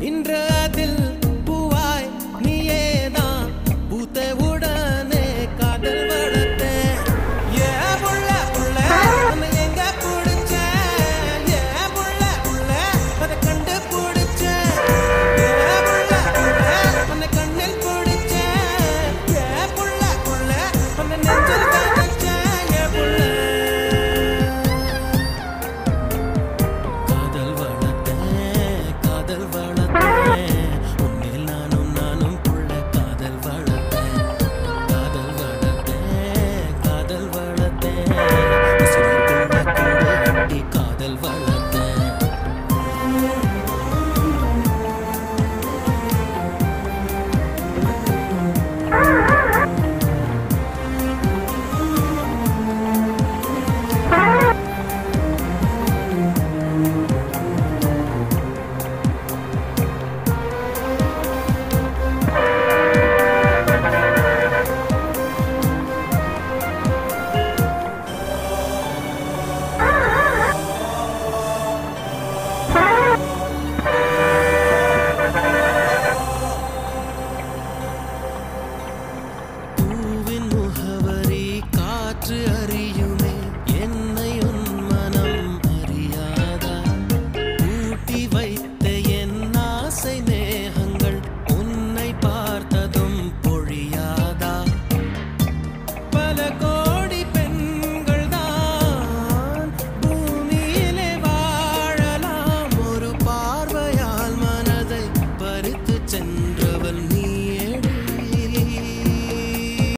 இன்று அதில் பூவாய் நீயேதான் பூத்த உடனே காதல் வளர்த்த ஏ புள்ள புள்ள உன்னை எங்க பிடிச்ச ஏ புள்ள புள்ள அதை கண்டு பிடிச்ச ஏ புள்ள புள்ள உன்னை கண்ணில் பிடிச்ச ஏ புள்ள புள்ள உன்னை நெஞ்சில் காதச்ச ஏ புள்ள காதல் வளர்த்த